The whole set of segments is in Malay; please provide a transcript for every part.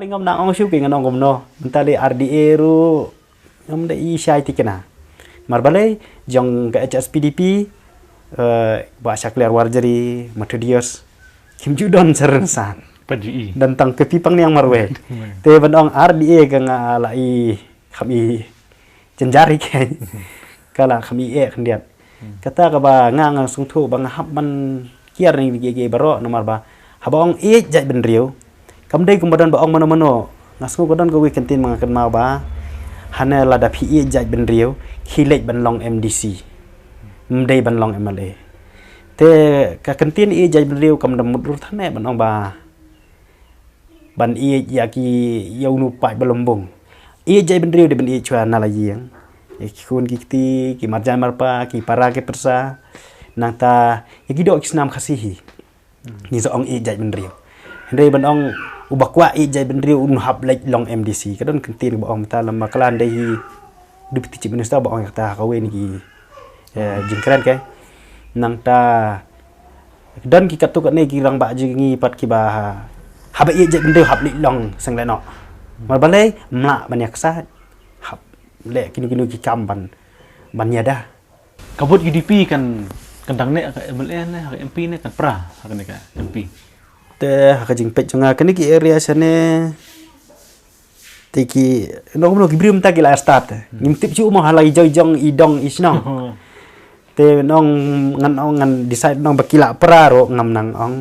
ngam nang ong shu ke ngang ngom no mentale RDA ru ngam de I syai tikena marbale jong ke HSPDP ba syakler warjari materials kim judon serensan PGI dan tang kepipang yang marwe te bandong RDA ka nga lai kami jenjari ke kala kami kendiat kata ka ba ngang sung thu bang hab man kiar ni ge baro nomor ba habong jai ben riu kam dei kumbadan ba ong mano ngasku kodan ko weekendin mga kan mau ba hana lada pi jai ben riu khilek ban long MDC mdei ban long MLA te ka kentin jai ben riu kam dam mudur thane ban ong ba ban yaki yaunu pai belombong jai ben riu de ben chua na la yeng kun kiti ki marjan marpa ki para ke persa nang ta yaki dok kisnam khasihi ni so ong jai ben riu ndei ban ong ubakwa jai ben riu un hab lek long MDC kadon kentin ba ong ta lam maklan dei deputy chief minister ba ong ta ka we ni ki jingkran ke nang ta dan ki katuk ne ki rang ba jingi pat ki ba hab jai ben riu hab lek long sang le no mar balai mla banyak sa hab le kini ki kam ban yada kabut UDP kan kandang ne ka MLA ne ka MP ne kan pra ka ne ka MP te ka jingpet jonga kini ki area sane tiki no gibrim ta gila start ngimtip chu mo halai joi jong idong isnong te nong ngan decide nong bakila pra ro ngam nang ong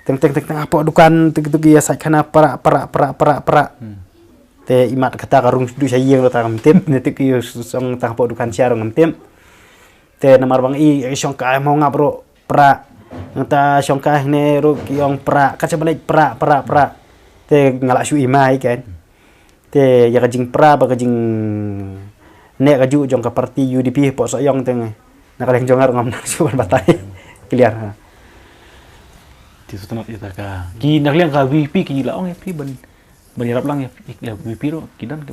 teng apa dukan tuki ya sakana para te imat kata karung du sayeng ta ngimtip ne tuki song ta apa dukan siar ngimtip te namar bang song ka mo ngapro pra ngata song ka ne ro kiong pra kaca banai pra te ngalak sui mai kan te ya kajing pra ba kajing ne kaju jong ka parti UDP po so yong teng nakaleng jongar ngam nak suan batai clear ti sutanat ita ka ki nakleng ka VP ki la ong MP ban yarap lang ya VP ro kidan ke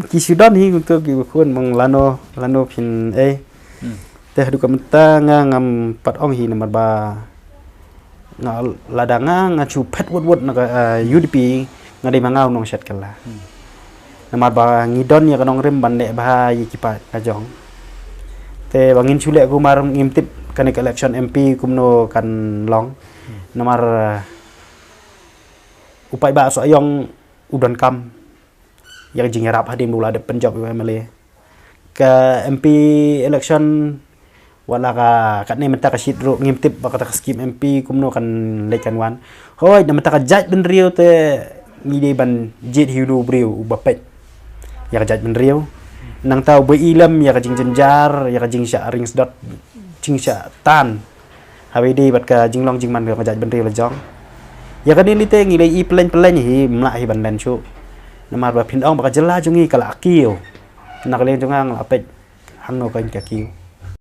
ki sudan hi untuk ki kun mong lano pin teh du kamta ngam pat ong hi nomor ba ngal ladanga ngachu pet wot na UDP ngadai mangau nong set kala nomor ba ngidon ya kanong rem bande ba yikipat kajong te bangin chule ku mar ngimtip kan election MP kumno kan long nomor upai ba so yong udan kam yang jingerap hadim dula de penjob MLA ke MP election wala ka ni menta ka sidro ngimtip ba ka skim MP kumno kan lekan wan hoy na menta ka jaj ben riu te ngide ban jit hilu briu ubapet ya ka jaj ben riu nang tau be ilam ya ka jing jenjar ya ka jing sya ring sedot jing sya tan hawidi bat ka jing long jing man ka jaj ben riu la jong ya ka ni te ngide I plen hi mla hi ban len chu namar ba pin ong ba ka jela jungi kala kiu nak len jongang apet hang no kan ka kiu